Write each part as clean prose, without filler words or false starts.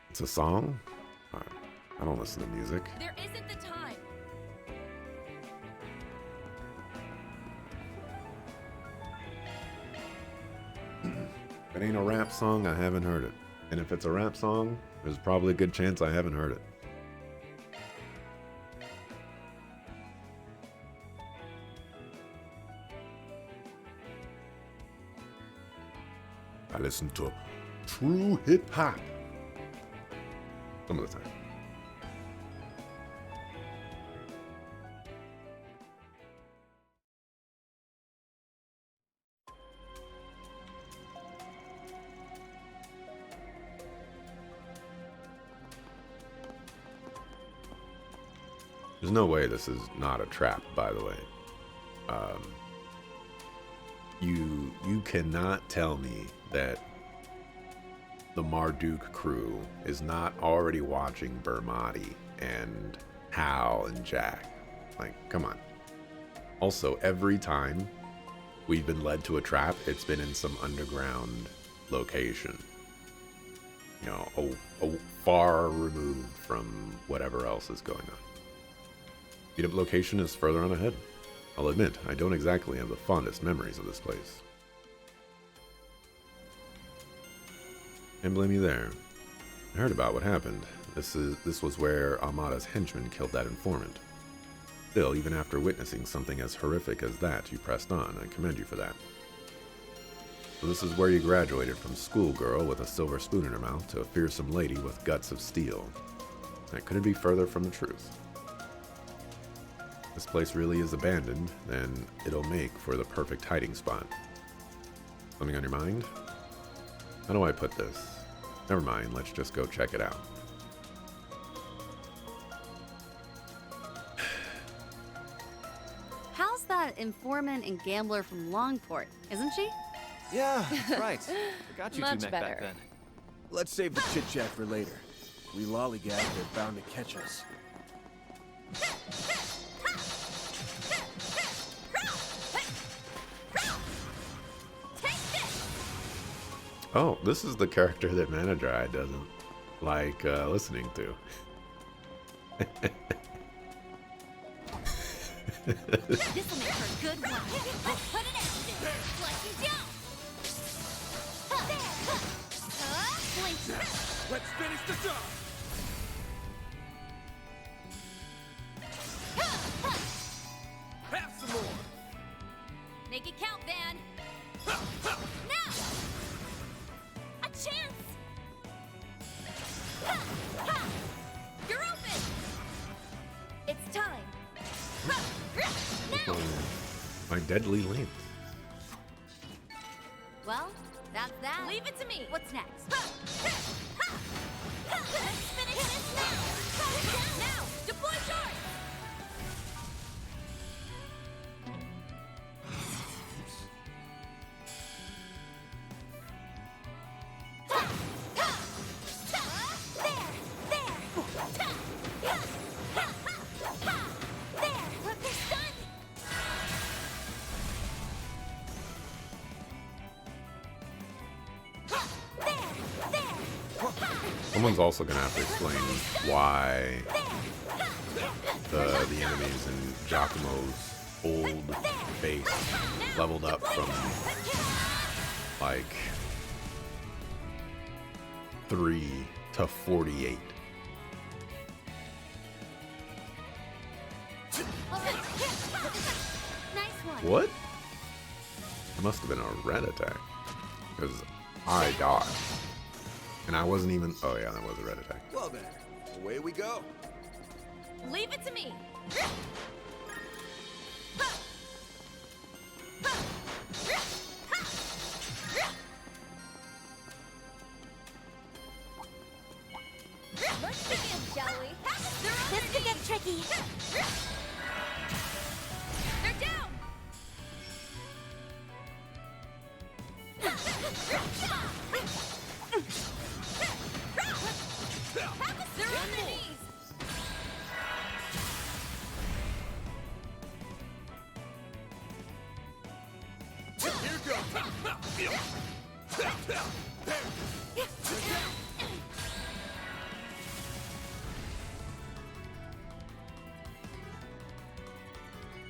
It's a song? I don't listen to music. There isn't the time. If it ain't a rap song, I haven't heard it. And if it's a rap song, there's probably a good chance I haven't heard it. I listen to true hip hop some of the time. There's no way this is not a trap, by the way. You cannot tell me that the Marduk crew is not already watching Bermati and Hal and Jack. Like, come on. Also, every time we've been led to a trap, it's been in some underground location. You know, far removed from whatever else is going on. Meetup location is further on ahead. I'll admit, I don't exactly have the fondest memories of this place. Can't blame you there. I heard about what happened. This was where Amada's henchman killed that informant. Still, even after witnessing something as horrific as that, you pressed on. I commend you for that. So this is where you graduated from schoolgirl with a silver spoon in her mouth to a fearsome lady with guts of steel. That couldn't be further from the truth. This place really is abandoned, then it'll make for the perfect hiding spot. Something on your mind? How do I put this? Never mind, let's just go check it out. How's that informant and gambler from Longport, isn't she? Yeah, right. Forgot you Much two met back better. then. Let's save the chit-chat for later. We lollygagged, they're bound to catch us. Oh, this is the character that Manadrai doesn't like listening to. This'll make for a good one. Let's put it out there. Flush you down. Blink. Let's finish the job! Have some more! Make it count, Van. Now! A chance! You're open! It's time. Now! My deadly length. Well, that's that. Leave it to me. What's next? Let's finish this now! Now! Deploy charge! Someone's also gonna have to explain why the enemies in Giacomo's old base leveled up from like 3 to 48. Nice one. What? It must have been a red attack because I dodged. And I wasn't even... Oh, yeah, that was a red attack. Well then, away we go. Leave it to me. Let's begin, shall we? This could get tricky. They're down. They're on their knees. Here goes!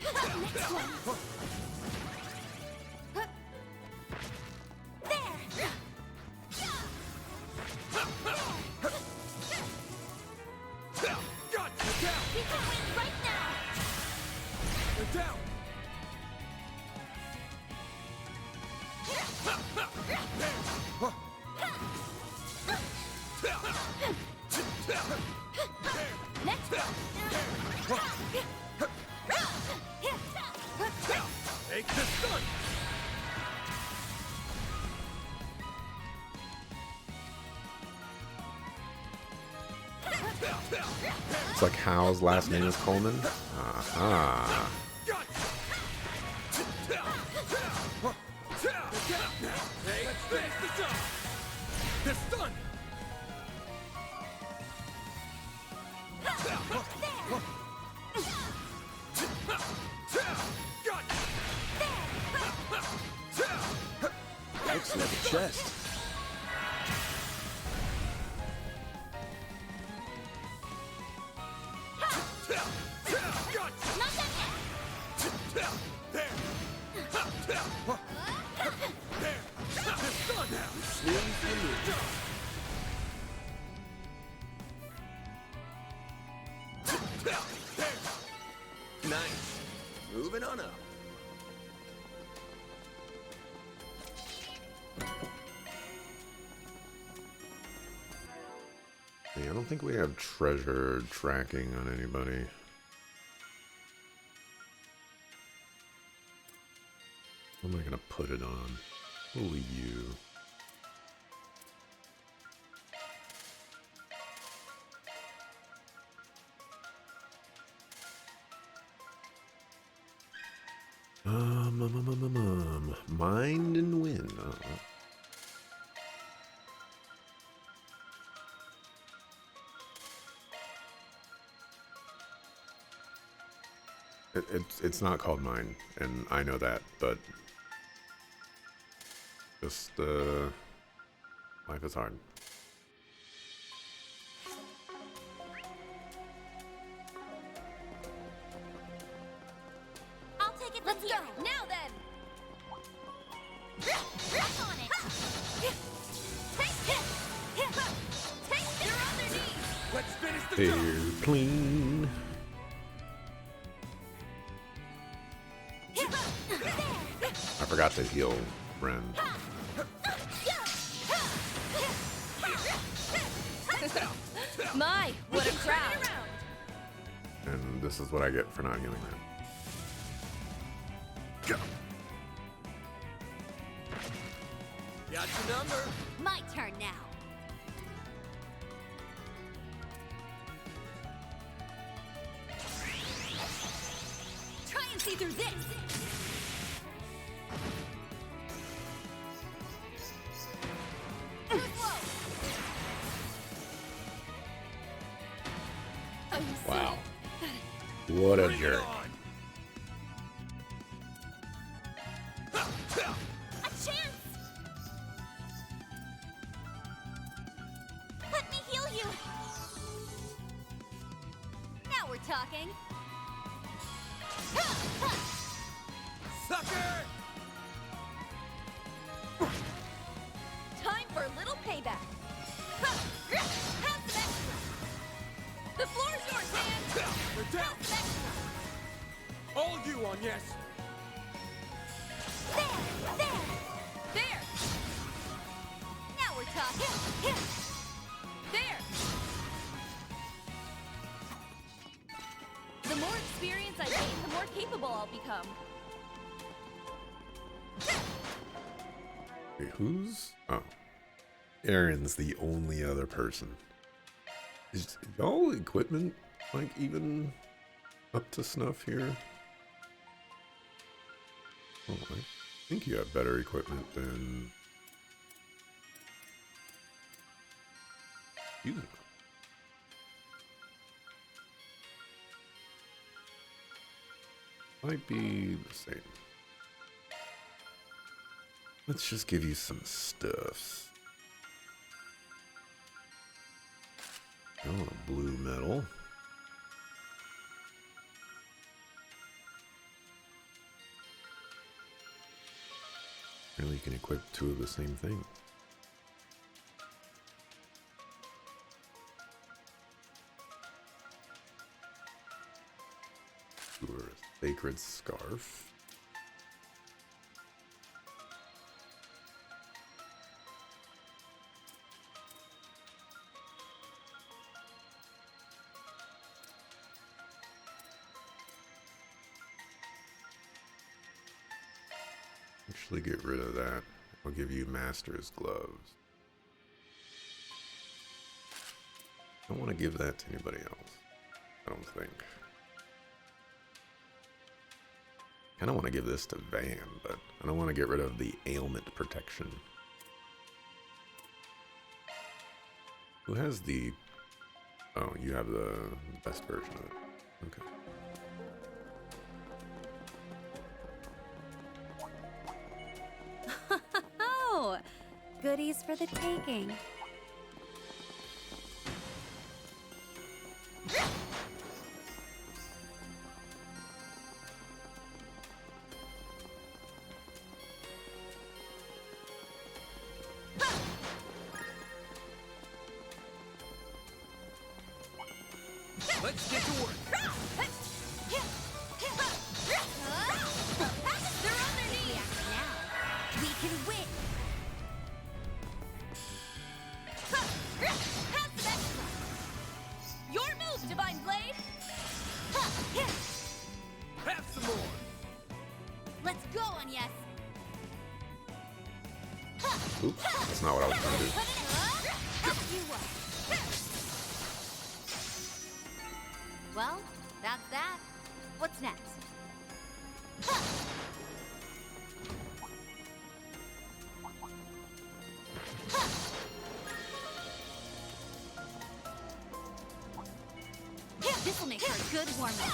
Next one. There. Got you down. We can win right now. They're down. Next one. Take the stun. It's like Hal's last name is Coleman. Aha. Got you. Let's finish the job. The stun. Got you. Looks like a chest. Got you. Not that yet. There. The stun now. Sneeze and move. Nice. Moving on up. Yeah, I don't think we have treasure tracking on anybody. What am I gonna put it on? Oh, you. Mind and win. It's not called mine, and I know that, but just life is hard. I'll take it. Let's go. Now then. Rock on it. Take it. Take it. You're on their knees. Let's finish the job. They're clean. I forgot to heal Ren. My, what a crowd. And this is what I get for not healing Ren. Got your number. My turn now. Try and see through this. Too slow. Oh, you see? Wow. What a Bring it jerk. on. A chance. Let me heal you. Now we're talking. Sucker. Time for a little payback. Have some extra. The floor's yours, man. They're down. Have some extra. All you on yes. There. Now we're talking. There. The more experience I gain, the more capable I'll become. Wait, who's? Oh. Aaron's the only other person. Is y'all equipment, like, even up to snuff here? Oh, I think you have better equipment than you. Might be the same. Let's just give you some stuff. Oh, a blue metal. you can equip two of the same thing. Or a sacred scarf. Actually, get rid of that. I'll give you Master's Gloves. I don't want to give that to anybody else. I don't think. I kind of want to give this to Van, but I don't want to get rid of the ailment protection. Who has the... Oh, you have the best version of it. Okay. Oh, goodies for the taking. Let's get to work. They're on their knees. Now we can win. Have some extra. Your move, Divine Blade. Have some more. Let's go, Agnes. Oops, that's not what I was trying to do. You up. Well, that's that. What's next? This'll make her a good warm-up.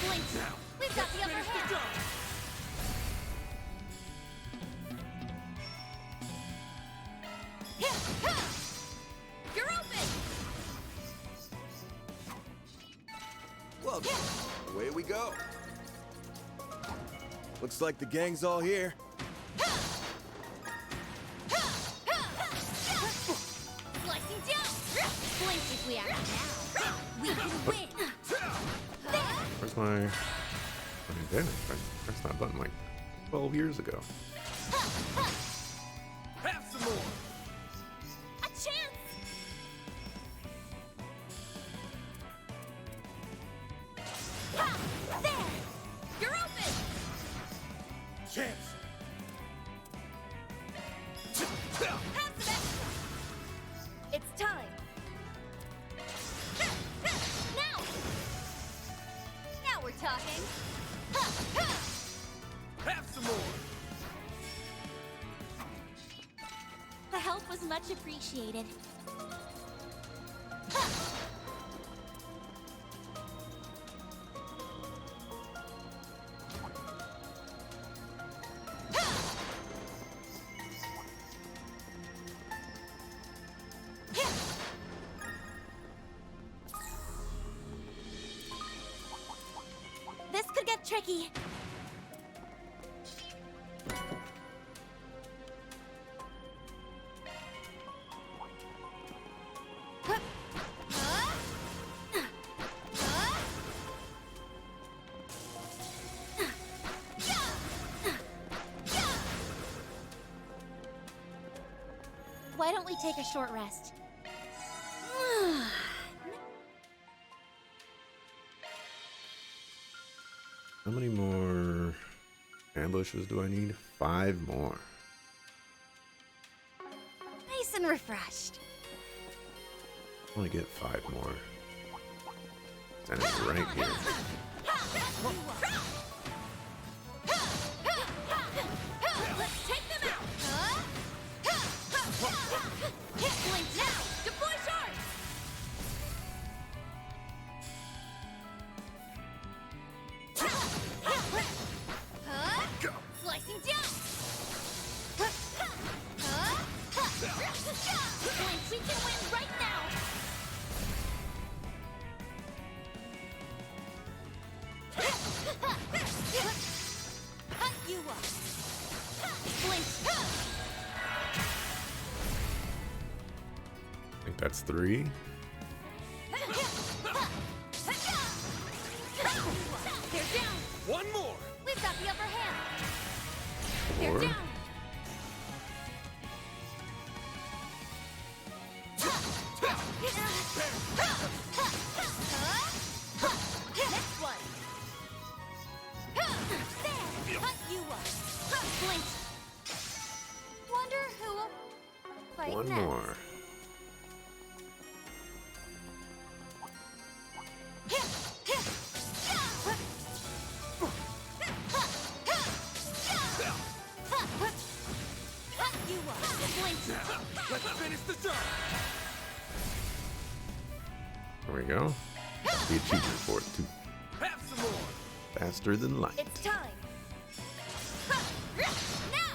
Blink. We've got the upper hand. You're open. Well, then, away we go. Looks like the gang's all here. Slicing down. Blink if we act now. We can win. There. Where's my advantage? I pressed that button like 12 years ago. Have some more. A chance. Ha! There. You're open. Chance. Have some extra. It's time. Now. Now we're talking. Have some more. The help was much appreciated. This could get tricky. Why don't we take a short rest? How many more ambushes do I need? 5 more. Nice and refreshed. I only get 5 more. And it's right here. Let's take them out! Blink now! Deploy charge! Slicing down! Blink, we can win right now! That's 3. They're down. One more. We've got the upper hand. They're 4. down. Next one. There. Cut you up. Blink. Wonder who will fight One next. more. Cut you up. Blink. Let's finish the job. There we go. The achievement for it too. Have some more. Faster than light. It's time. Now.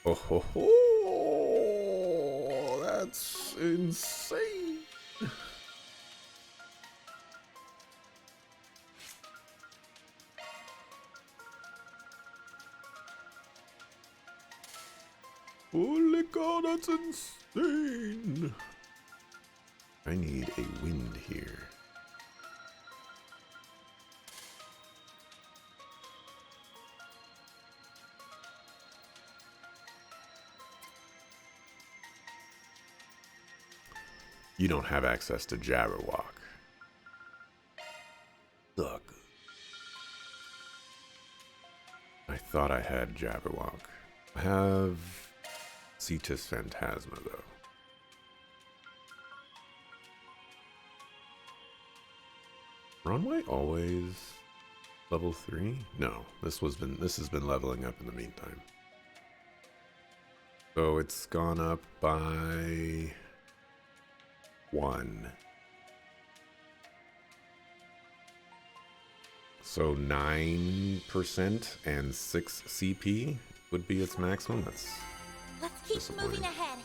Oh ho ho! That's insane. Holy cow, that's insane. I need a wind here. You don't have access to Jabberwock. Look. I thought I had Jabberwock. I have Cetus Phantasma, though. Runway always level 3? No, this has been leveling up in the meantime. So it's gone up by 1. So 9% and 6 CP would be its maximum. That's Let's keep disappointing. moving ahead.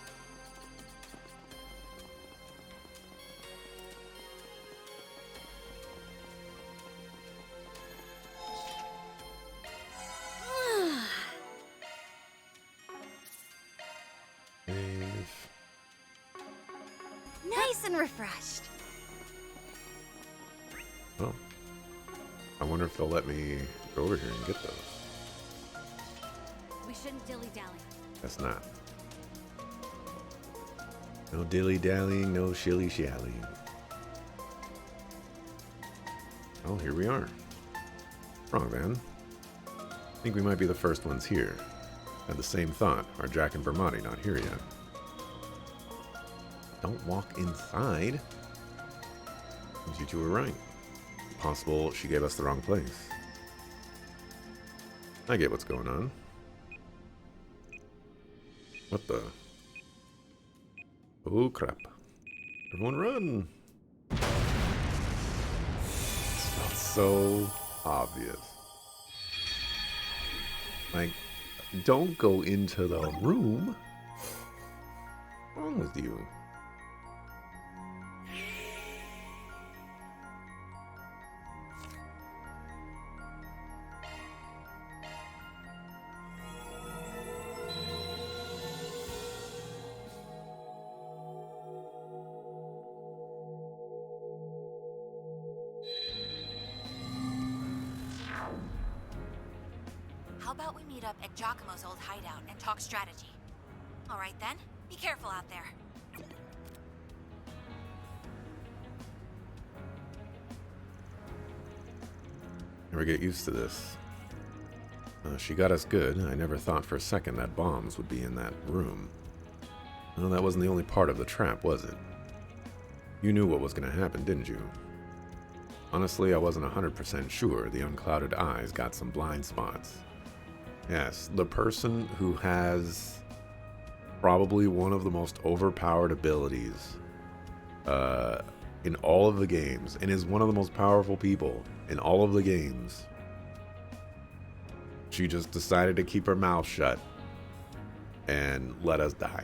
Save. Nice and refreshed. Oh. I wonder if they'll let me go over here and get those. We shouldn't dilly-dally. That's not. No dilly-dallying, no shilly-shallying. Oh, here we are. Wrong, man. I think we might be the first ones here. Had the same thought. Are Jack and Bermati not here yet? Don't walk inside. You two were right. Possible she gave us the wrong place. I get what's going on. What the? Oh crap. Everyone run! It's so obvious. Like, don't go into the room. What's wrong with you? How about we meet up at Giacomo's old hideout and talk strategy? All right then, be careful out there. Never get used to this. She got us good. I never thought for a second that bombs would be in that room. No, that wasn't the only part of the trap, was it? You knew what was going to happen, didn't you? Honestly, I wasn't 100% sure. The unclouded eyes got some blind spots. Yes, the person who has probably one of the most overpowered abilities in all of the games, and is one of the most powerful people in all of the games. She just decided to keep her mouth shut and let us die.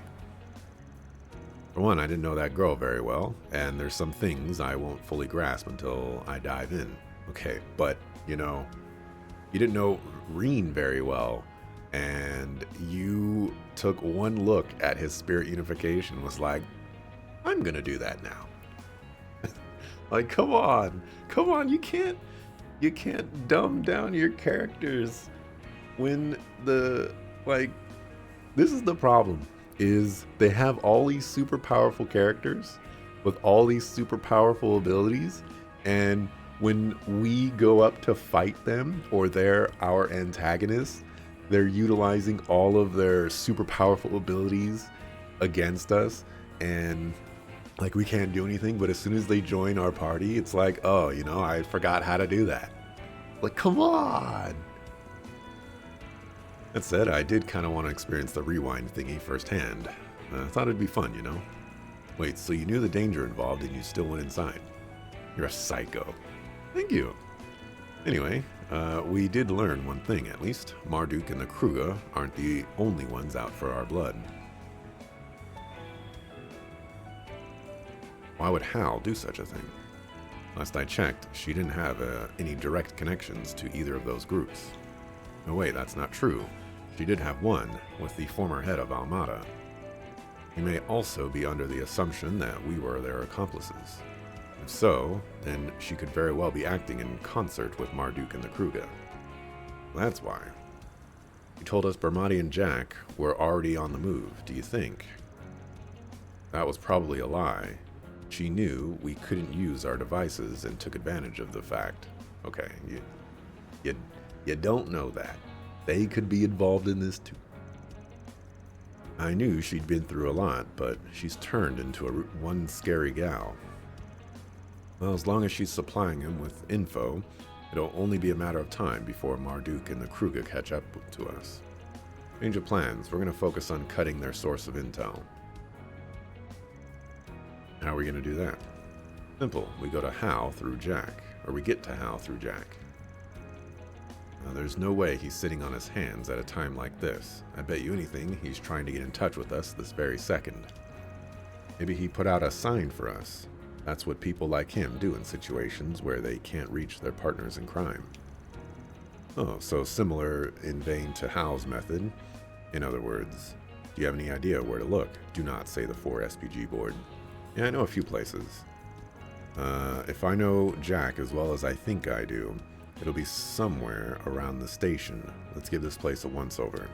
For one, I didn't know that girl very well, and there's some things I won't fully grasp until I dive in. Okay, but, you know, you didn't know Reen very well, and you took one look at his spirit unification and was like, I'm gonna do that now. Like, come on, you can't dumb down your characters when this is the problem, is they have all these super powerful characters with all these super powerful abilities, and when we go up to fight them, or they're our antagonists, they're utilizing all of their super powerful abilities against us, and like, we can't do anything. But as soon as they join our party, it's like, oh, I forgot how to do that. Like, come on. That said, I did kind of want to experience the rewind thingy firsthand. I thought it'd be fun, Wait, so you knew the danger involved and you still went inside? You're a psycho. Thank you. Anyway, we did learn one thing, at least. Marduk and the Kruga aren't the only ones out for our blood. Why would Hal do such a thing? Last I checked, she didn't have any direct connections to either of those groups. No, wait, that's not true. She did have one with the former head of Almada. We may also be under the assumption that we were their accomplices. If so, then she could very well be acting in concert with Marduk and the Kruga. That's why. You told us Bermati and Jack were already on the move, do you think? That was probably a lie. She knew we couldn't use our devices and took advantage of the fact. Okay, you don't know that. They could be involved in this too. I knew she'd been through a lot, but she's turned into one scary gal. Well, as long as she's supplying him with info, it'll only be a matter of time before Marduk and the Kruga catch up to us. Change of plans. We're going to focus on cutting their source of intel. How are we going to do that? Simple. We go to Hal through Jack, or we get to Hal through Jack. Now, there's no way he's sitting on his hands at a time like this. I bet you anything he's trying to get in touch with us this very second. Maybe he put out a sign for us. That's what people like him do in situations where they can't reach their partners in crime. Oh, so similar in vein to Hal's method. In other words, do you have any idea where to look? Do not say the 4 SPG board. Yeah, I know a few places. If I know Jack as well as I think I do, it'll be somewhere around the station. Let's give this place a once-over.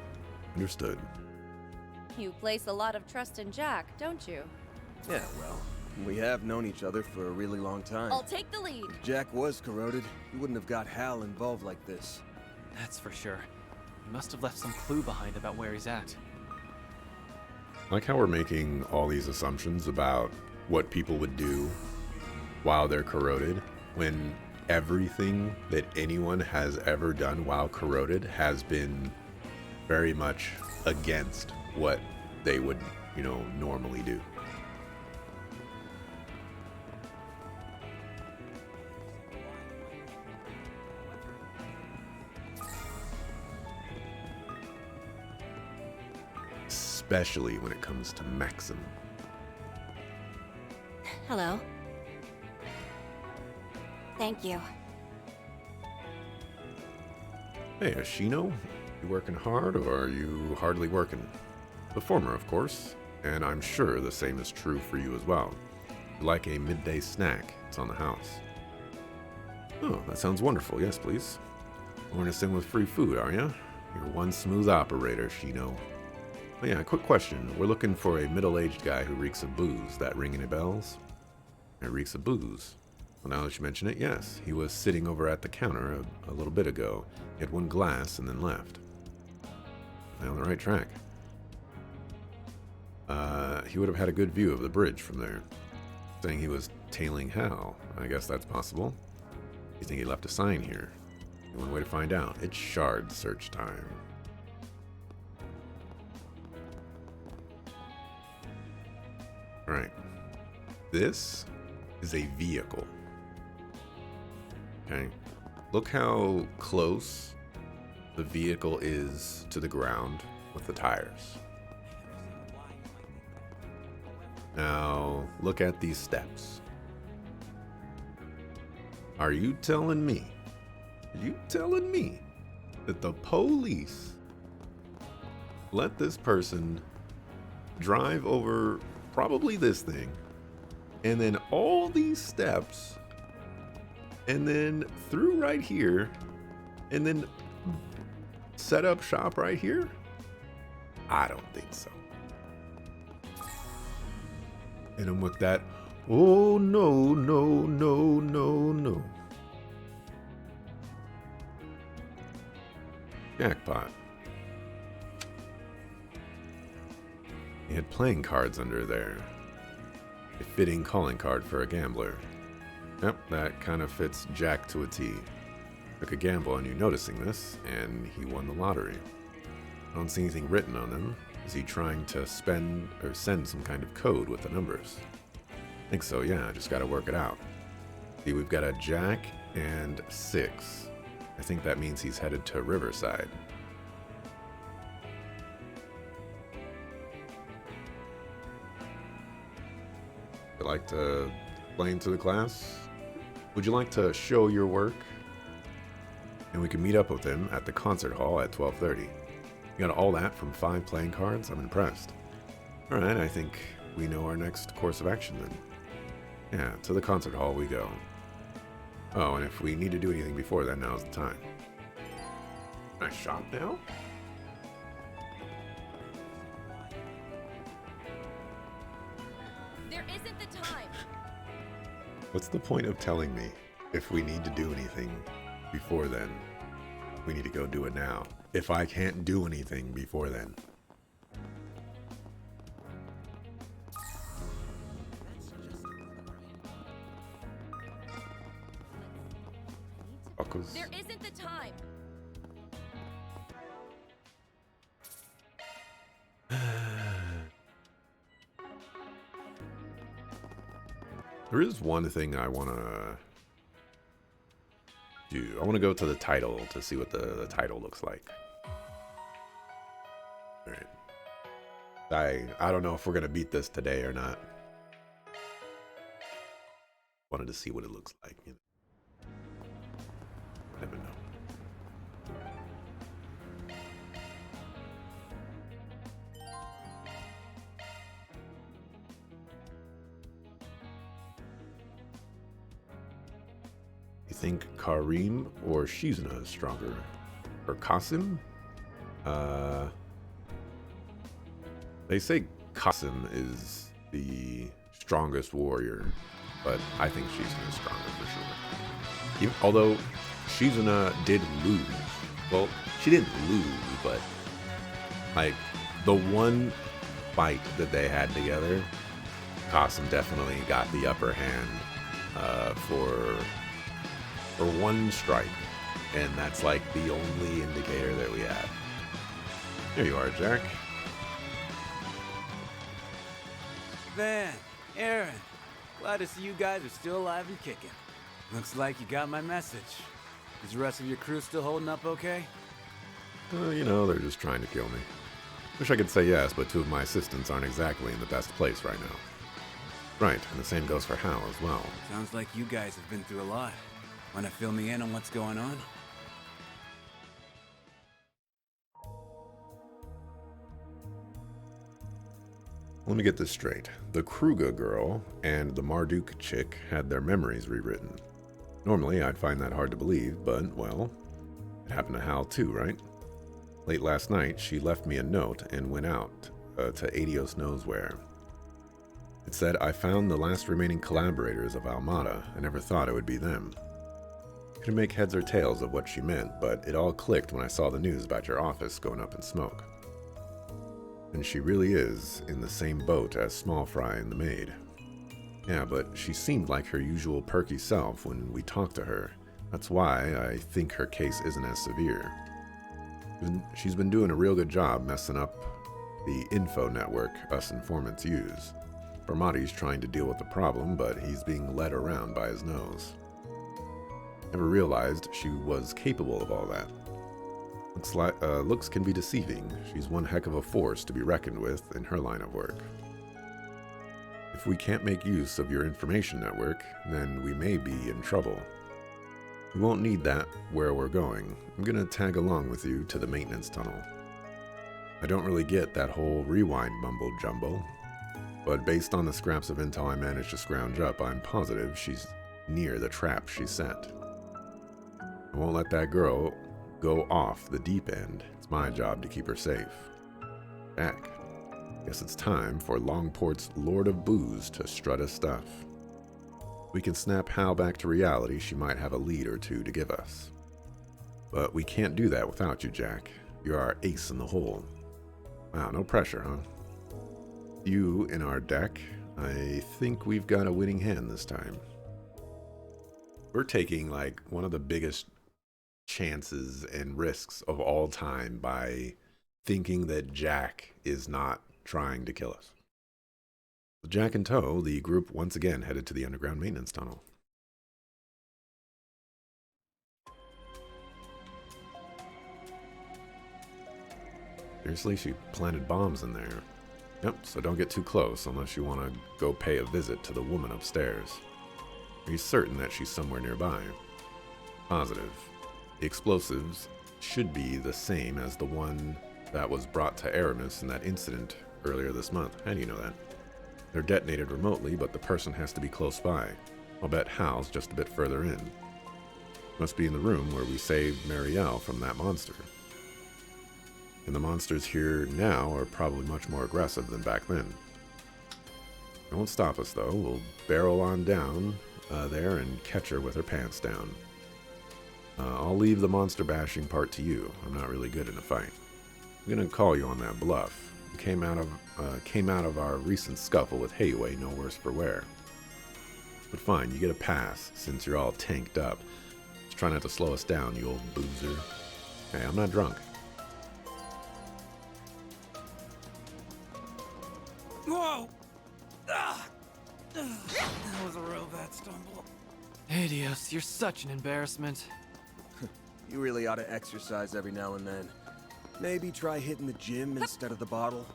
Understood. You place a lot of trust in Jack, don't you? Yeah, well, we have known each other for a really long time. I'll take the lead. If Jack was corroded, he wouldn't have got Hal involved like this. That's for sure. He must have left some clue behind about where he's at. Like how we're making all these assumptions about what people would do while they're corroded, when everything that anyone has ever done while corroded has been very much against what they would, normally do. Especially when it comes to Maxim. Hello. Thank you. Hey, Ashino, you working hard or are you hardly working? The former, of course, and I'm sure the same is true for you as well. You like a midday snack, it's on the house. Oh, that sounds wonderful. Yes, please. Going to sing with free food, are you? You're one smooth operator, Shino. Oh yeah, quick question. We're looking for a middle-aged guy who reeks of booze. That ring any bells? It reeks of booze. Well, now that you mention it, yes. He was sitting over at the counter a little bit ago. He had one glass and then left. Am I on the right track? He would have had a good view of the bridge from there. Saying he was tailing Hal. I guess that's possible. You think he left a sign here? One way to find out. It's shard search time. Alright. This is a vehicle. Okay. Look how close the vehicle is to the ground with the tires. Now, look at these steps. Are you telling me that the police let this person drive over probably this thing, and then all these steps, and then through right here, and then set up shop right here? I don't think so. And I'm with that, oh no, no, no, no, no. Jackpot. He had playing cards under there. A fitting calling card for a gambler. Yep, that kind of fits Jack to a T. Took a gamble on you noticing this, and he won the lottery. I don't see anything written on them. Is he trying to spend or send some kind of code with the numbers? I think so, yeah, I just gotta work it out. See, we've got a Jack and 6. I think that means he's headed to Riverside. Would you like to explain to the class? Would you like to show your work? And we can meet up with him at the concert hall at 12:30. You got all that from 5 playing cards? I'm impressed. Alright, I think we know our next course of action then. Yeah, to the concert hall we go. Oh, and if we need to do anything before then, now's the time. Can I shop now? There isn't the time. What's the point of telling me if we need to do anything before then? We need to go do it now. If I can't do anything before then. Fuckers. There isn't the time. There is one thing I want to do. I want to go to the title to see what the title looks like. Alright. I don't know if we're going to beat this today or not. Wanted to see what it looks like. You know. Never know. You think Karim or Shizuna is stronger? Or Qasim? They say Qasim is the strongest warrior, but I think Shizuna is stronger for sure. Although Shizuna did lose. Well, she didn't lose, but like the one fight that they had together, Qasim definitely got the upper hand for one strike, and that's like the only indicator that we have. There you are, Jack. Van, Aaron, glad to see you guys are still alive and kicking. Looks like you got my message. Is the rest of your crew still holding up okay? You know, they're just trying to kill me. Wish I could say yes, but 2 of my assistants aren't exactly in the best place right now. Right, and the same goes for Hal as well. Sounds like you guys have been through a lot. Wanna fill me in on what's going on? Let me get this straight. The Kruger girl and the Marduk chick had their memories rewritten. Normally, I'd find that hard to believe, but, well, it happened to Hal too, right? Late last night, she left me a note and went out to Adios knows where. It said, I found the last remaining collaborators of Almada. I never thought it would be them. Couldn't make heads or tails of what she meant, but it all clicked when I saw the news about your office going up in smoke. And she really is in the same boat as Small Fry and the maid. Yeah, but she seemed like her usual perky self when we talked to her. That's why I think her case isn't as severe. She's been doing a real good job messing up the info network us informants use. Bermati's trying to deal with the problem, but he's being led around by his nose. Never realized she was capable of all that. Looks can be deceiving. She's one heck of a force to be reckoned with in her line of work. If we can't make use of your information network, then we may be in trouble. We won't need that where we're going. I'm gonna tag along with you to the maintenance tunnel. I don't really get that whole rewind mumbo jumbo, but based on the scraps of intel I managed to scrounge up, I'm positive she's near the trap she set. I won't let that girl go off the deep end. It's my job to keep her safe. Jack, guess it's time for Longport's Lord of Booze to strut his stuff. We can snap Hal back to reality, she might have a lead or two to give us. But we can't do that without you, Jack. You're our ace in the hole. Wow, no pressure, huh? You in our deck, I think we've got a winning hand this time. We're taking like one of the biggest chances and risks of all time by thinking that Jack is not trying to kill us. With Jack in tow, the group once again headed to the underground maintenance tunnel. Seriously, she planted bombs in there. Yep, so don't get too close unless you want to go pay a visit to the woman upstairs. Are you certain that she's somewhere nearby? Positive. The explosives should be the same as the one that was brought to Aramis in that incident earlier this month. How do you know that? They're detonated remotely, but the person has to be close by. I'll bet Hal's just a bit further in. Must be in the room where we saved Marielle from that monster. And the monsters here now are probably much more aggressive than back then. It won't stop us though. We'll barrel on down there and catch her with her pants down. I'll leave the monster bashing part to you. I'm not really good in a fight. I'm gonna call you on that bluff. You came out of our recent scuffle with Hayway no worse for wear. But fine, you get a pass since you're all tanked up. Just try not to slow us down, you old boozer. Hey, I'm not drunk. Whoa! Ah! That was a real bad stumble. Adios, you're such an embarrassment. You really ought to exercise every now and then. Maybe try hitting the gym instead of the bottle.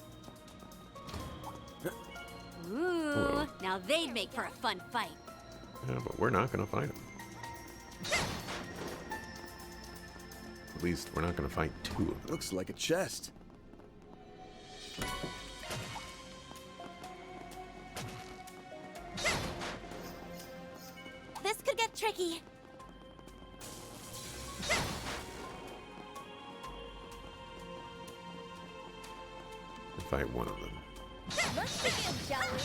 Ooh, Hello. now they'd make for a fun fight. Yeah, but we're not gonna fight him. At least we're not gonna fight two of them. Looks like a chest. This could get tricky. We'll fight one of them. Let's begin, shall we?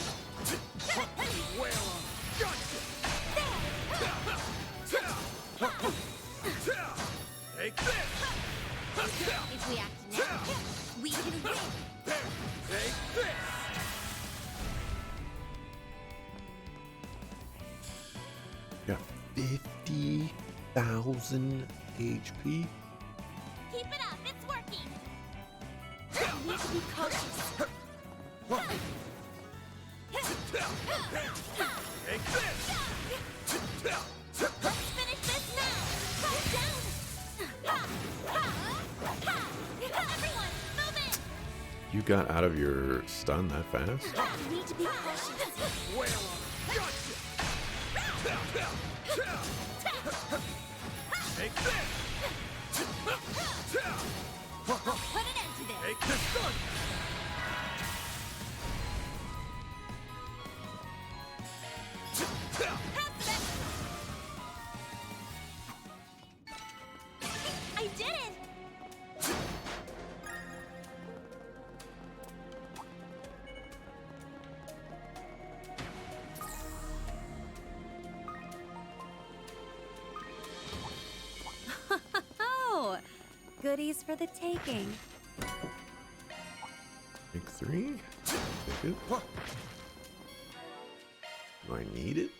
Take this! If we act now, we can win. Take this! Yeah, 50,000 HP. Keep it up, it's working. We need to be cautious. Take this! Let's finish this now. Calm down. Everyone, move in. You got out of your stun that fast? We need to be cautious. Take this! Put an end to this. Take this gun! I did it. Oh, goodies for the taking. Take 3? Take it. Do I need it?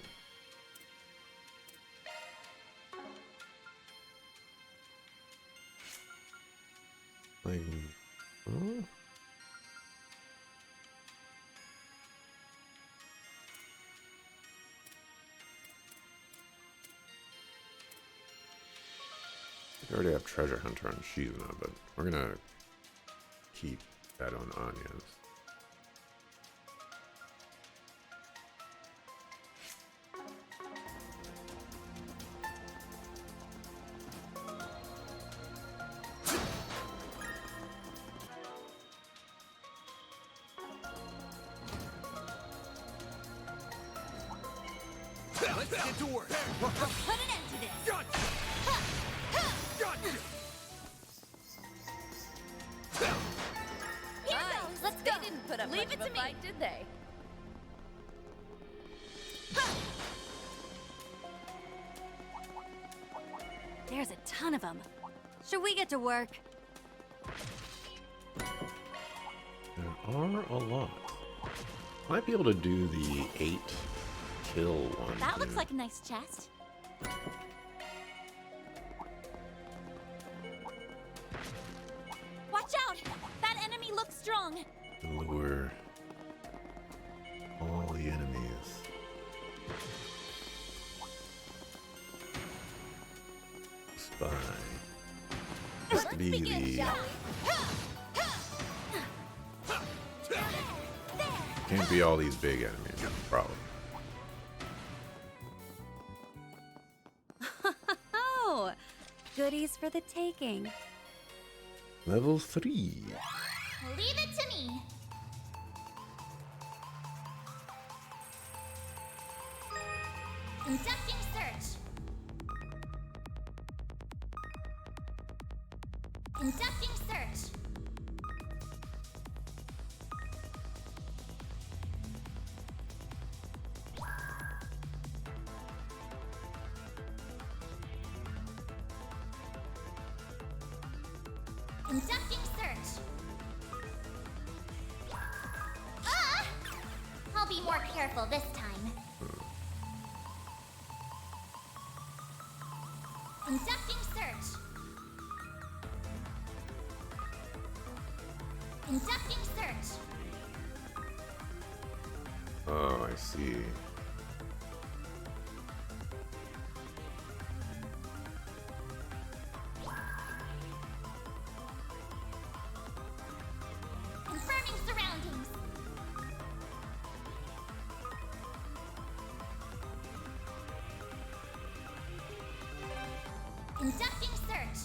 Like, oh? I already have Treasure Hunter on Shizuna, but we're gonna keep that on Anya's. Let's get to work. Put an end to this. Gotcha. Gotcha. Here Nice. goes. Let's go. They didn't put up Leave much it of to a me. fight, did they? There's a ton of them. Should we get to work? There are a lot. Might be able to do the 8 kill one. That looks too. like a nice chest. Watch out! That enemy looks strong. Lure all the enemies. Spy. Used to be the can't be all these big enemies, probably. Oh, goodies for the taking. Level 3. Leave it to me. Conducting search. Conducting search. Conducting search. Ah! I'll be more careful this time. Conducting search. Conducting search. Oh, I see. Confirming surroundings. Conducting search.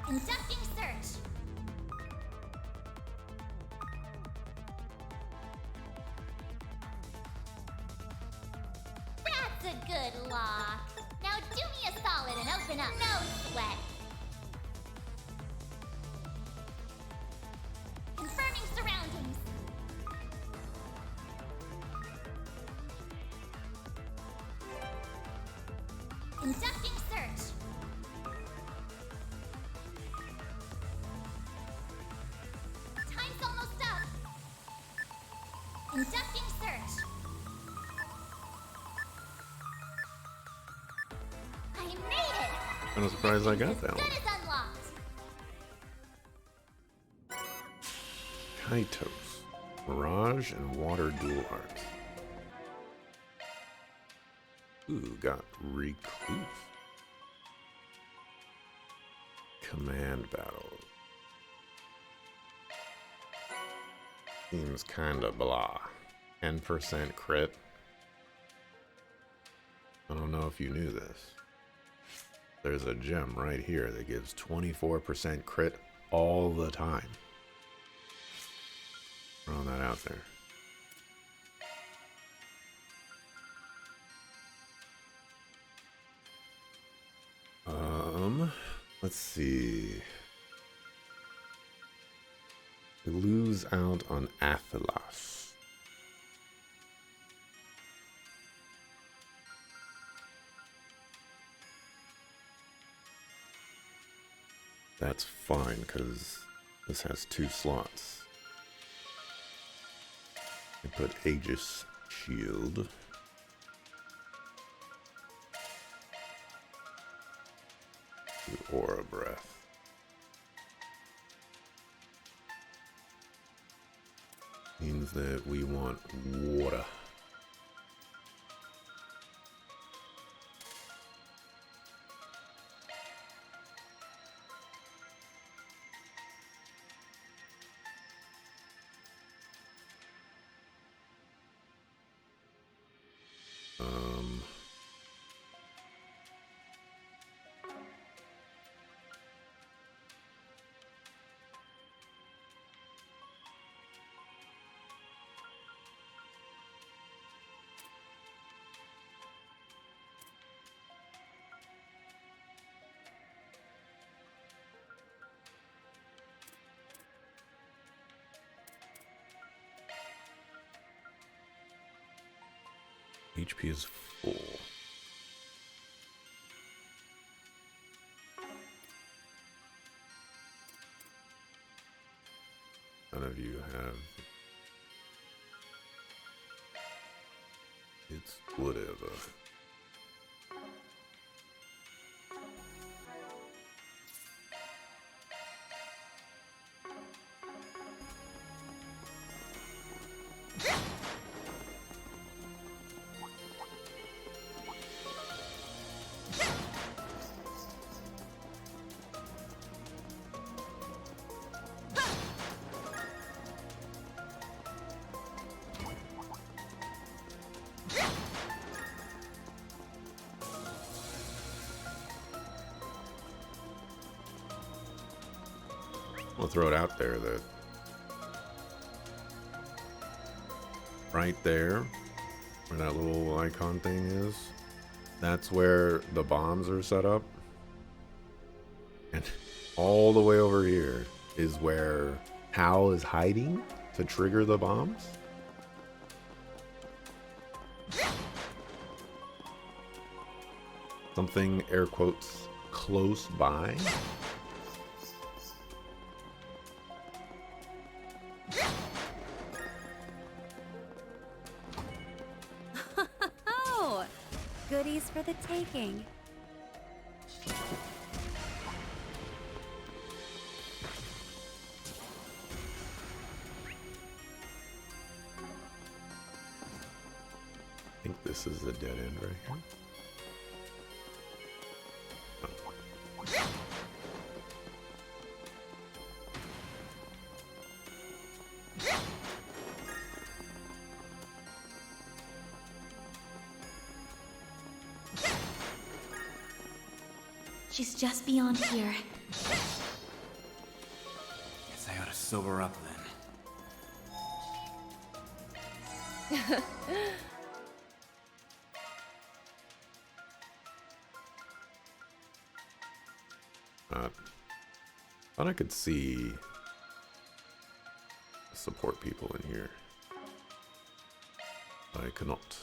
Conducting search. That's a good lock. Now do me a solid and open up. No sweat. Confirming surroundings. Conducting search. Time's almost up. Conducting search. I made it. I'm surprised I got that Good one. as unlocked. Kaitos. Mirage and Water Dual Art. Ooh, got Recluse. Command Battle. Seems kinda blah. 10% crit. I don't know if you knew this. There's a gem right here that gives 24% crit all the time. Throwing that out there. Let's see. We lose out on Athelas. That's fine, because this has 2 slots. I put Aegis Shield. Aura Breath. Means that we want water. HP is full. None of you have. It's whatever. We'll throw it out there that right there, where that little icon thing is, that's where the bombs are set up. And all the way over here is where Hal is hiding to trigger the bombs. Something, air quotes, close by. Oh, goodies for the taking. I think this is the dead end right here. She's just beyond here. Guess I ought to sober up then. Thought I could see support people in here. I cannot.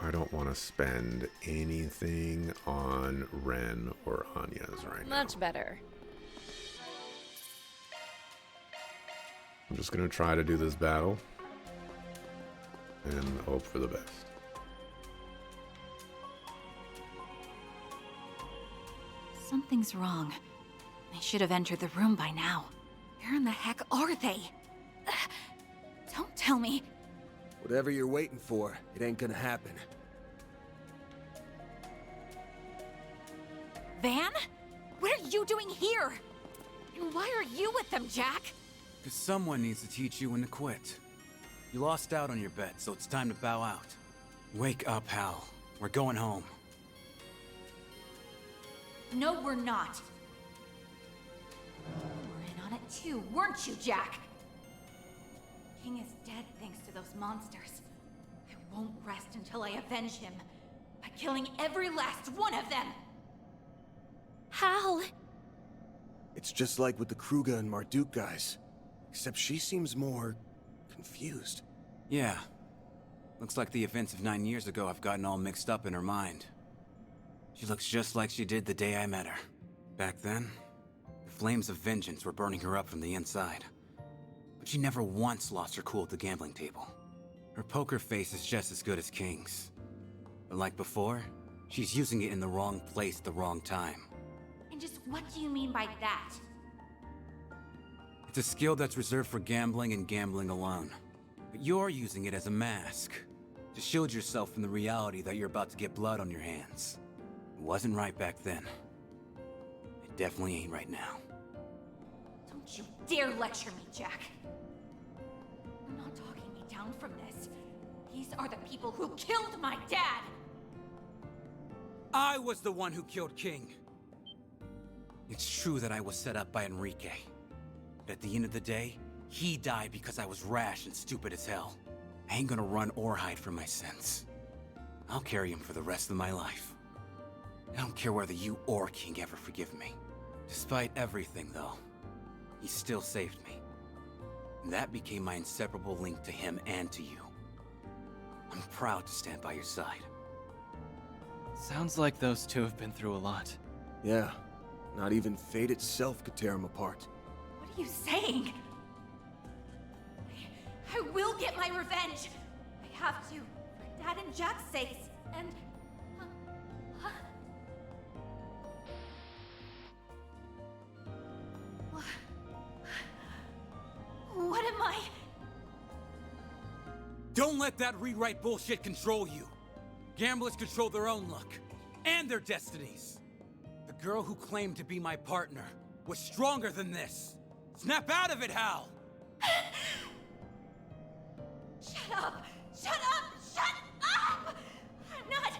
I don't want to spend anything on Ren or Anya's right now. Much better. I'm just gonna try to do this battle and hope for the best. Something's wrong. They should have entered the room by now. Where in the heck are they? Don't tell me. Whatever you're waiting for, it ain't gonna happen. Van? What are you doing here? And why are you with them, Jack? Because someone needs to teach you when to quit. You lost out on your bet, so it's time to bow out. Wake up, Hal. We're going home. No, we're not. You were in on it too, weren't you, Jack? King is dead thanks to those monsters. I won't rest until I avenge him by killing every last one of them. Hal! It's just like with the Kruger and Marduk guys. Except she seems more confused. Yeah. Looks like the events of 9 years ago have gotten all mixed up in her mind. She looks just like she did the day I met her. Back then, the flames of vengeance were burning her up from the inside. But she never once lost her cool at the gambling table. Her poker face is just as good as King's. But like before, she's using it in the wrong place at the wrong time. And just what do you mean by that? It's a skill that's reserved for gambling and gambling alone. But you're using it as a mask, to shield yourself from the reality that you're about to get blood on your hands. It wasn't right back then. It definitely ain't right now. Don't you dare lecture me, Jack. You're not talking me down from this. These are the people who killed my dad! I was the one who killed King. It's true that I was set up by Enrique. But at the end of the day, he died because I was rash and stupid as hell. I ain't gonna run or hide from my sins. I'll carry him for the rest of my life. I don't care whether you or King ever forgive me. Despite everything, though, he still saved me. And that became my inseparable link to him and to you. I'm proud to stand by your side. Sounds like those two have been through a lot. Yeah, not even fate itself could tear them apart. What are you saying? I will get my revenge. I have to, for Dad and Jack's sakes, and... What am I? Don't let that rewrite bullshit control you. Gamblers control their own luck, and their destinies. The girl who claimed to be my partner was stronger than this. Snap out of it, Hal! Shut up! Shut up! Shut up! I'm not...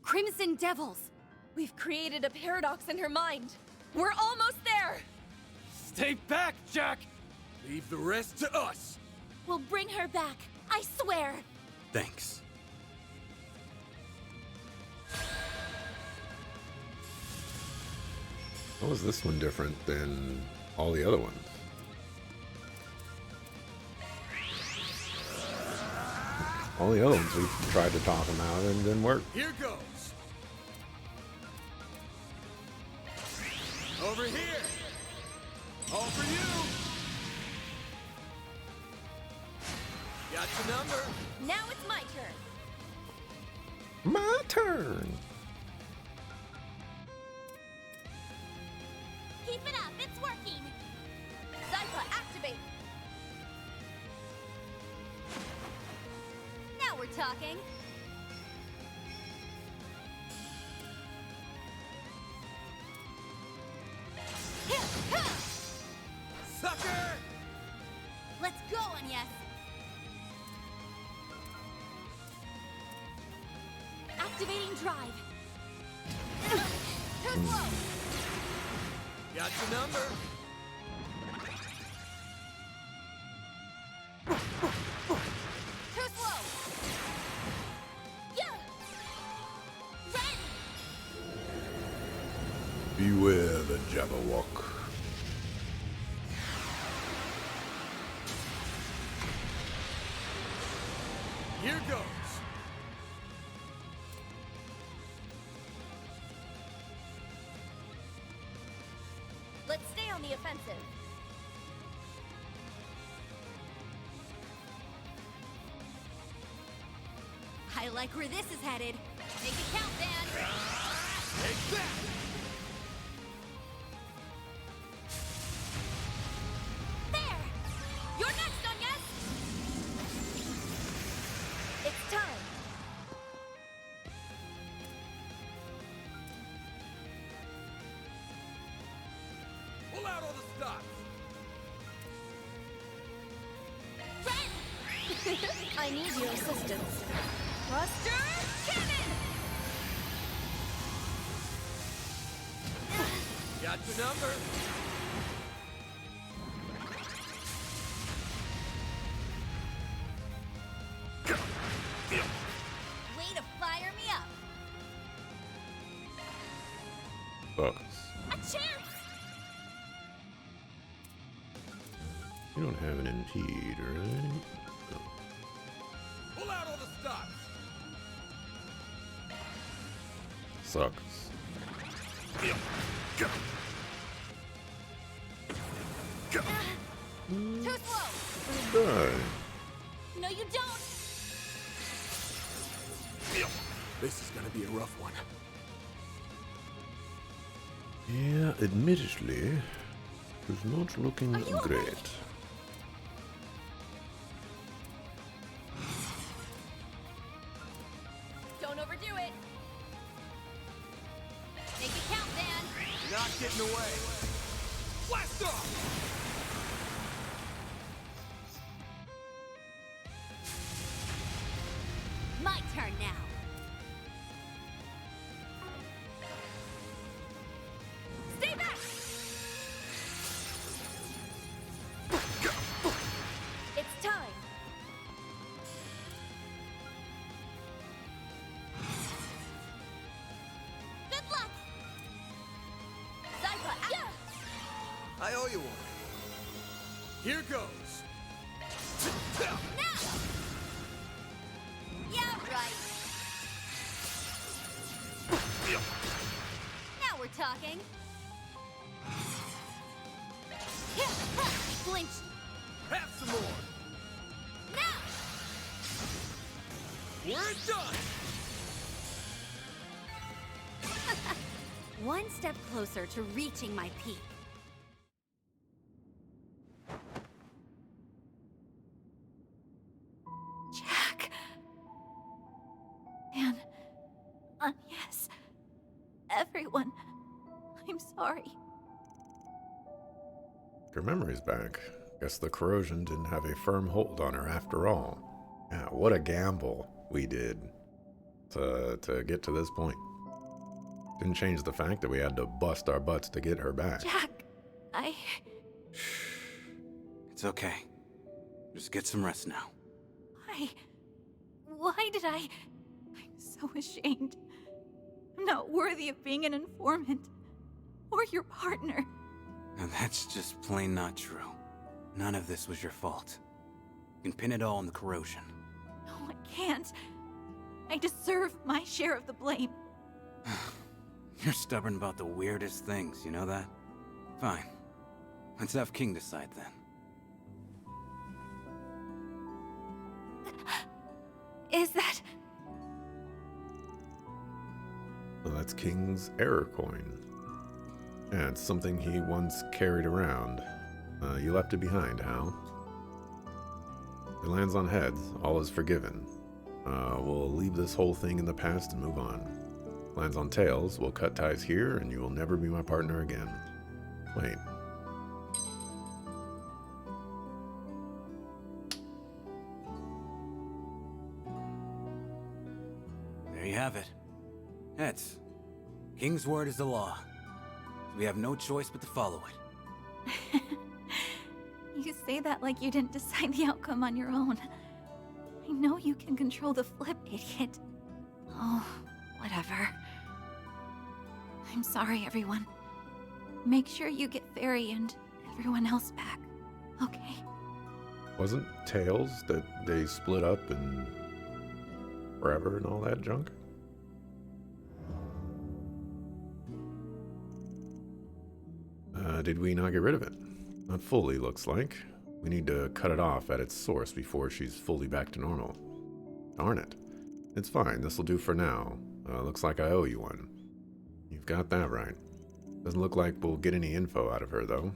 Crimson Devils! We've created a paradox in her mind. We're almost there! Stay back, Jack! Leave the rest to us! We'll bring her back, I swear! Thanks. How is this one different than all the other ones? All the other ones we tried to talk them out and didn't work. Here goes! Over here! All for you! Got your number! Now it's my turn! My turn! Keep it up, it's working! Zypha, activate! Now we're talking! Sucker! Let's go, Agnes! Activating drive! Too slow! Got your number! Too slow! Yeah! Ren! Beware the Jabberwock. Here goes! Let's stay on the offensive. I like where this is headed. Make it count, Dan! Take that! There! You're next, Agnes! It's time! Pull out all the stops! Ren! I need your assistance. Buster Cannon! Got your number? Way to fire me up! Sucks. A chance! You don't have an impede, right? No. Pull out all the stops! Sucks. Too slow! Die. No, you don't! This is gonna be a rough one. Yeah, admittedly, it's not looking Are you great. awake? Don't overdo it! Make it count, Dan! You're not getting away! Blast off! My turn now! Stay back! It's time! I owe you one. Here goes. Now! Yeah, right. Now we're talking. Flinch. Have some more. Now! We're done. One step closer to reaching my peak. Jack. And yes. Everyone. I'm sorry. Her memory's back. Guess the corrosion didn't have a firm hold on her after all. Yeah, what a gamble we did to get to this point. Didn't change the fact that we had to bust our butts to get her back. Jack, It's okay. Just get some rest now. Why did I? I'm so ashamed. I'm not worthy of being an informant. Or your partner. And that's just plain not true. None of this was your fault. You can pin it all on the corrosion. No, I can't. I deserve my share of the blame. You're stubborn about the weirdest things, you know that? Fine. Let's have King decide then. Is that... Well, that's King's error coin. Yeah, it's something he once carried around. You left it behind, Hal. If it lands on heads, all is forgiven. We'll leave this whole thing in the past and move on. Lands on tails, we'll cut ties here, and you will never be my partner again. Wait. There you have it. Heads. King's word is the law. We have no choice but to follow it. You say that like you didn't decide the outcome on your own. I know you can control the flip, idiot. Oh, whatever. I'm sorry, everyone. Make sure you get Fairy and everyone else back, okay? Wasn't Tails that they split up and forever and all that junk? Did we not get rid of it? Not fully, looks like. We need to cut it off at its source before she's fully back to normal. Darn it. It's fine, this'll do for now. Looks like I owe you one. You've got that right. Doesn't look like we'll get any info out of her, though.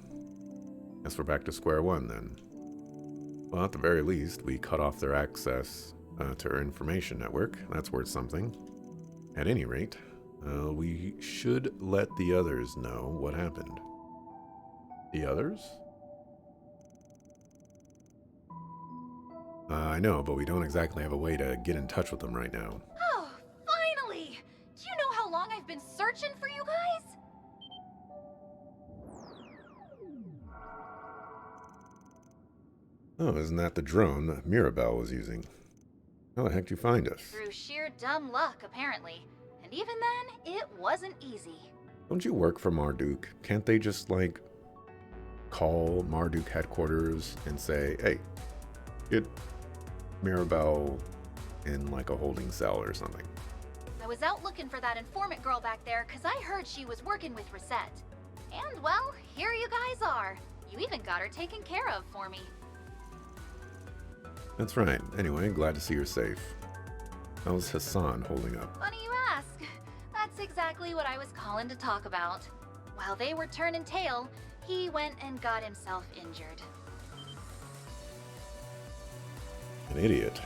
Guess we're back to square one, then. Well, at the very least, we cut off their access to her information network. That's worth something. At any rate, we should let the others know what happened. The others? I know, but we don't exactly have a way to get in touch with them right now. Oh, finally! Do you know how long I've been searching for you guys? Oh, isn't that the drone that Mirabelle was using? How the heck did you find us? Through sheer dumb luck, apparently. And even then, it wasn't easy. Don't you work for Marduk? Can't they just, like, call Marduk headquarters and say, hey, get Mirabelle in, like, a holding cell or something? I was out looking for that informant girl back there because I heard she was working with Reset. And, well, here you guys are. You even got her taken care of for me. That's right. Anyway, glad to see you're safe. How's Hassan holding up? Funny you ask. That's exactly what I was calling to talk about. While they were turning tail, he went and got himself injured. An idiot.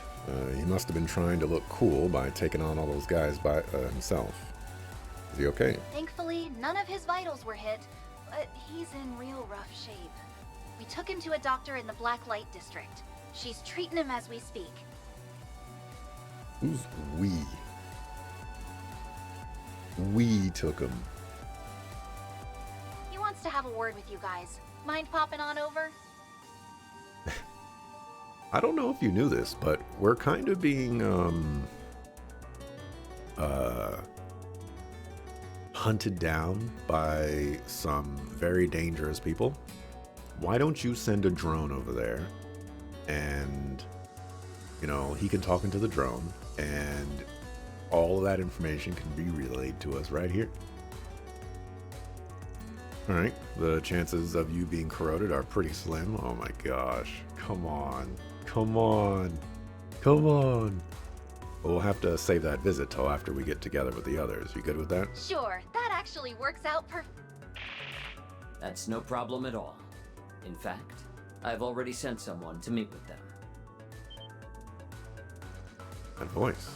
He must have been trying to look cool by taking on all those guys by himself. Is he okay? Thankfully, none of his vitals were hit, but he's in real rough shape. We took him to a doctor in the Black Light District. She's treating him as we speak. Who's we? We took him. He wants to have a word with you guys. Mind popping on over? I don't know if you knew this, but we're kind of being, hunted down by some very dangerous people, why don't you send a drone over there and, you know, he can talk into the drone and all of that information can be relayed to us right here. All right, the chances of you being corroded are pretty slim. Oh my gosh, come on, come on, come on. We'll have to save that visit till after we get together with the others. You good with that? Sure, that actually works out That's no problem at all. In fact, I've already sent someone to meet with them. That voice.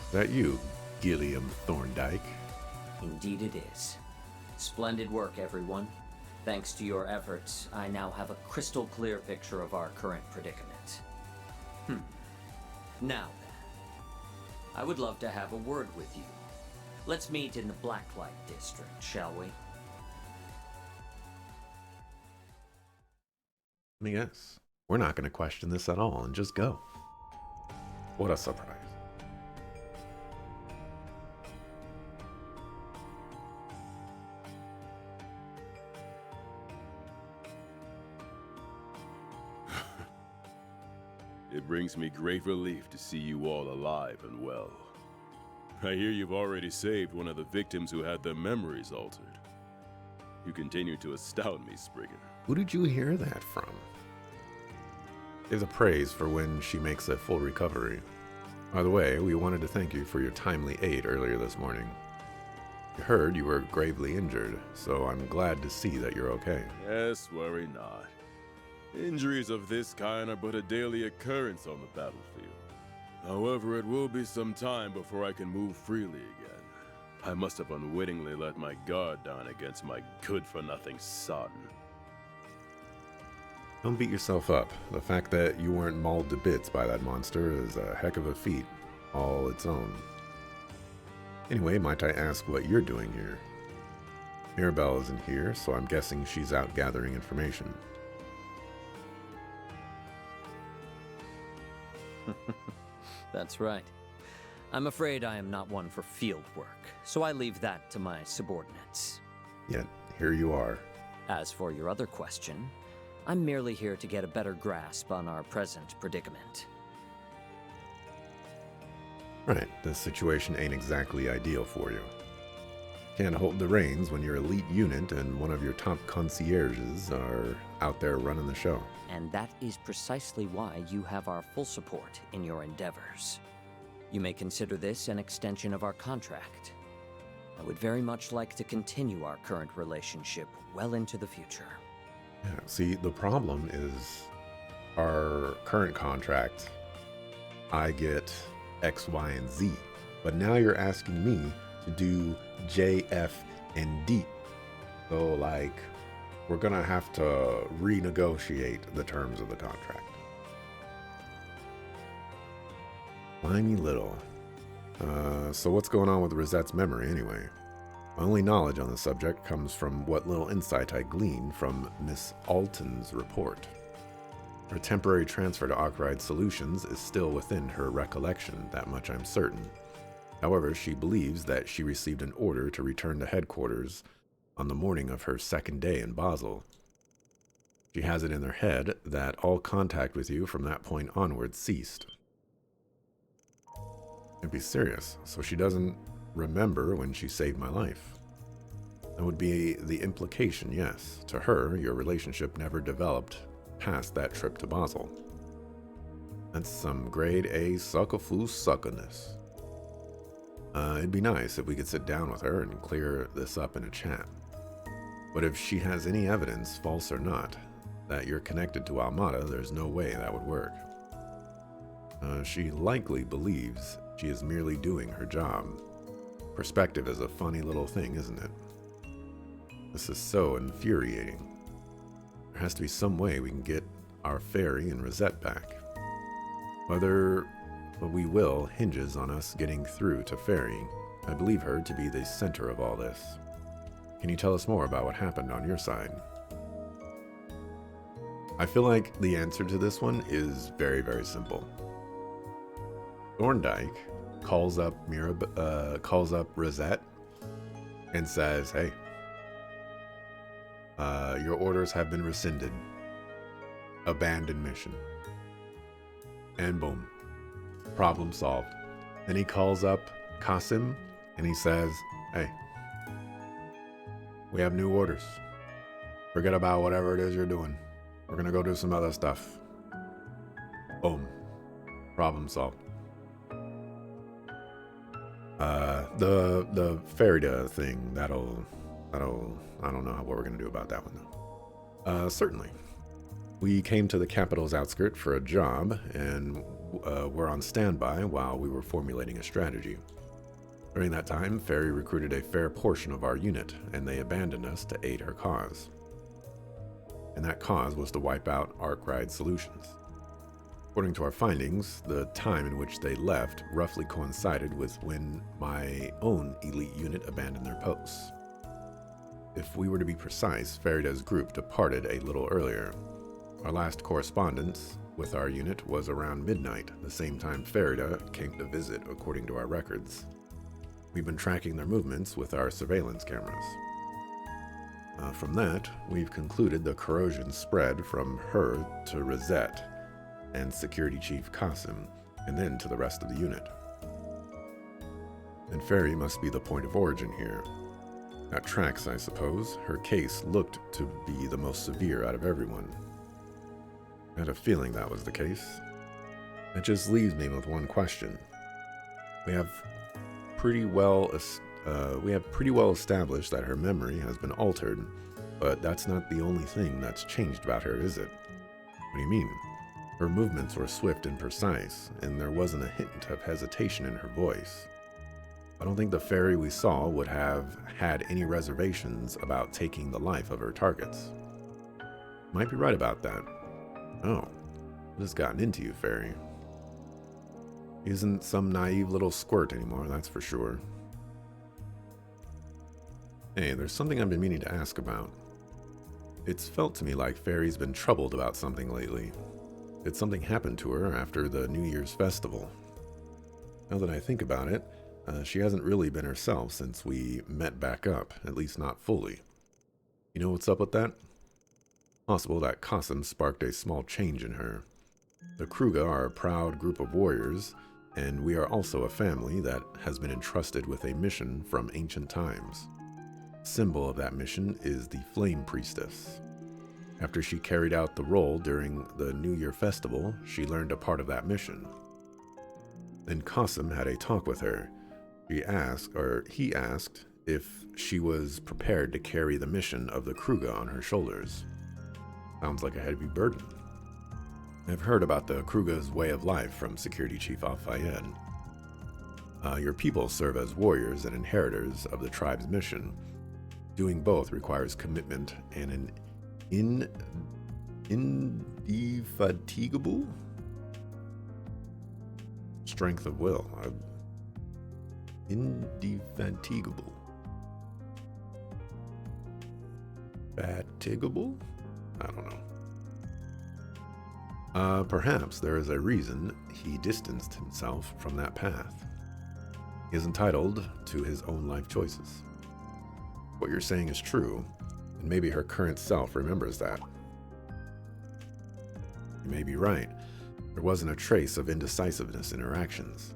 Is that you, Gilliam Thorndyke? Indeed it is. Splendid work, everyone. Thanks to your efforts, I now have a crystal clear picture of our current predicament. Now then, I would love to have a word with you. Let's meet in the Blacklight District, shall we? Let me guess. We're not going to question this at all and just go. What a surprise. It brings me great relief to see you all alive and well. I hear you've already saved one of the victims who had their memories altered. You continue to astound me, Spriggan. Who did you hear that from? There's a praise for when she makes a full recovery. By the way, we wanted to thank you for your timely aid earlier this morning. We heard you were gravely injured, so I'm glad to see that you're okay. Yes, worry not. Injuries of this kind are but a daily occurrence on the battlefield. However, it will be some time before I can move freely again. I must have unwittingly let my guard down against my good-for-nothing son. Don't beat yourself up. The fact that you weren't mauled to bits by that monster is a heck of a feat, all its own. Anyway, might I ask what you're doing here? Mirabelle isn't here, so I'm guessing she's out gathering information. That's right. I'm afraid I am not one for field work, so I leave that to my subordinates. Yet, here you are. As for your other question, I'm merely here to get a better grasp on our present predicament. Right, this situation ain't exactly ideal for you. Can't hold the reins when your elite unit and one of your top concierges are out there running the show. And that is precisely why you have our full support in your endeavors. You may consider this an extension of our contract. I would very much like to continue our current relationship well into the future. Yeah, see, the problem is our current contract, I get X, Y, and Z. But now you're asking me to do J, F, and D. So, like, we're gonna have to renegotiate the terms of the contract. Slimy little. So what's going on with Rosette's memory anyway? My only knowledge on the subject comes from what little insight I gleaned from Miss Alton's report. Her temporary transfer to Arkwright Solutions is still within her recollection, that much I'm certain. However, she believes that she received an order to return to headquarters on the morning of her second day in Basel. She has it in her head that all contact with you from that point onward ceased. And be serious, so she doesn't remember when she saved my life. That would be the implication, yes. To her, your relationship never developed past that trip to Basel. That's some grade A sucker-foo suckerness. It'd be nice if we could sit down with her and clear this up in a chat. But if she has any evidence, false or not, that you're connected to Almada, there's no way that would work. She likely believes she is merely doing her job. Perspective is a funny little thing, isn't it? This is so infuriating. There has to be some way we can get our Fairy and Rosette back. Whether we will hinges on us getting through to Fairy. I believe her to be the center of all this. Can you tell us more about what happened on your side? I feel like the answer to this one is very, very simple. Thorndyke calls up Rosette and says, hey, your orders have been rescinded. Abandon mission. And boom, problem solved. Then he calls up Qasim and he says, hey, we have new orders. Forget about whatever it is you're doing. We're gonna go do some other stuff. Boom, problem solved. The Farida thing, that'll I don't know what we're gonna do about that one though. Certainly. We came to the capital's outskirts for a job, and were on standby while we were formulating a strategy. During that time, Fairy recruited a fair portion of our unit, and they abandoned us to aid her cause. And that cause was to wipe out Arkwright Solutions. According to our findings, the time in which they left roughly coincided with when my own elite unit abandoned their posts. If we were to be precise, Farida's group departed a little earlier. Our last correspondence with our unit was around midnight, the same time Farida came to visit according to our records. We've been tracking their movements with our surveillance cameras. From that, we've concluded the corrosion spread from her to Rosette and Security Chief Qasim, and then to the rest of the unit. And Fairy must be the point of origin here. That tracks, I suppose. Her case looked to be the most severe out of everyone. I had a feeling that was the case. It just leaves me with one question. We have pretty well established that her memory has been altered, but that's not the only thing that's changed about her, is it? What do you mean? Her movements were swift and precise, and there wasn't a hint of hesitation in her voice. I don't think the fairy we saw would have had any reservations about taking the life of her targets. Might be right about that. Oh, what has gotten into you, Fairy? He isn't some naive little squirt anymore, that's for sure. Hey, there's something I've been meaning to ask about. It's felt to me like Fairy's been troubled about something lately. Did something happen to her after the New Year's festival? Now that I think about it, she hasn't really been herself since we met back up, at least not fully. You know what's up with that? Possible that Qasim sparked a small change in her. The Kruga are a proud group of warriors, and we are also a family that has been entrusted with a mission from ancient times. Symbol of that mission is the Flame Priestess. After she carried out the role during the New Year festival, she learned a part of that mission. Then Qasim had a talk with her. He asked if she was prepared to carry the mission of the Kruga on her shoulders. Sounds like a heavy burden. I've heard about the Kruga's way of life from Security Chief Al-Fayed. Your people serve as warriors and inheritors of the tribe's mission. Doing both requires commitment and an indefatigable strength of will. Indefatigable. Fatigable? I don't know. Perhaps there is a reason he distanced himself from that path. He is entitled to his own life choices. What you're saying is true, and maybe her current self remembers that. You may be right. There wasn't a trace of indecisiveness in her actions.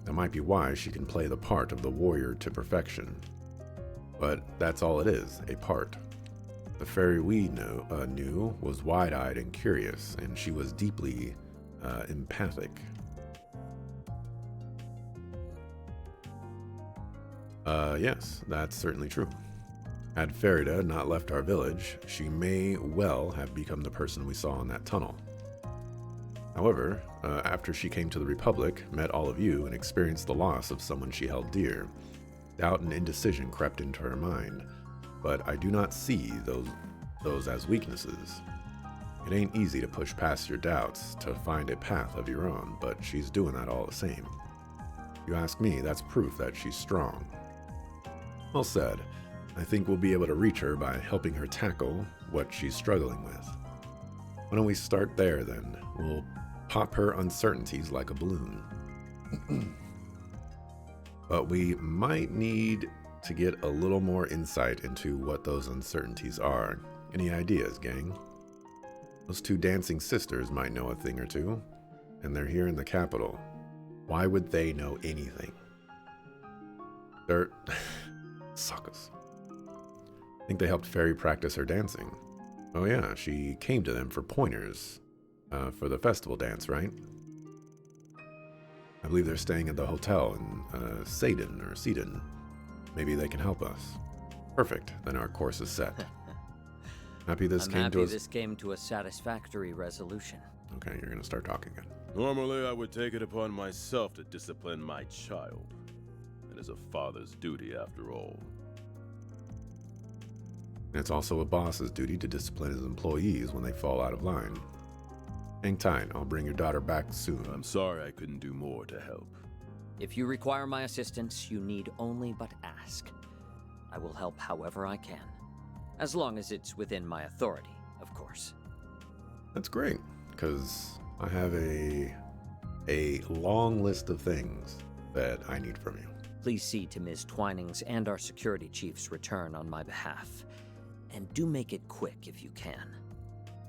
That might be why she can play the part of the warrior to perfection. But that's all it is, a part. The fairy we knew was wide-eyed and curious, and she was deeply empathic. Yes, that's certainly true. Had Farida not left our village, she may well have become the person we saw in that tunnel. However, after she came to the Republic, met all of you, and experienced the loss of someone she held dear, doubt and indecision crept into her mind. But I do not see those as weaknesses. It ain't easy to push past your doubts to find a path of your own, but she's doing that all the same. If you ask me, that's proof that she's strong. Well said. I think we'll be able to reach her by helping her tackle what she's struggling with. Why don't we start there then? We'll pop her uncertainties like a balloon. But we might need to get a little more insight into what those uncertainties are. Any ideas, gang? Those two dancing sisters might know a thing or two, and they're here in the capital. Why would they know anything? They're suckers. I think they helped Fairy practice her dancing. Oh yeah, she came to them for pointers for the festival dance, right? I believe they're staying at the hotel in Seidon. Maybe they can help us. Perfect, then our course is set. Happy this came to a satisfactory resolution. Okay, you're gonna start talking again. Normally, I would take it upon myself to discipline my child. It is a father's duty, after all. It's also a boss's duty to discipline his employees when they fall out of line. Hang tight, I'll bring your daughter back soon. I'm sorry I couldn't do more to help. If you require my assistance, you need only but ask. I will help however I can. As long as it's within my authority, of course. That's great, because I have a long list of things that I need from you. Please see to Ms. Twining's and our security chief's return on my behalf. And do make it quick if you can.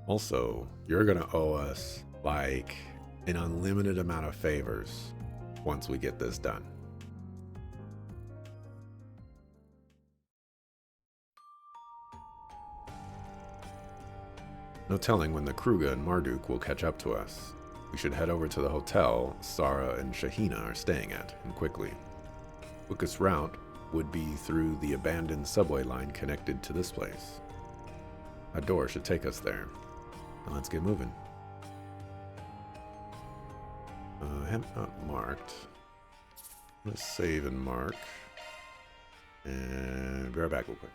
Also, you're gonna owe us, like, an unlimited amount of favors once we get this done. No telling when the Kruga and Marduk will catch up to us. We should head over to the hotel Sarah and Shahina are staying at, and quickly. Quickest route would be through the abandoned subway line connected to this place. A door should take us there. Now let's get moving. I have not marked. Let's save and mark. And be right back real quick.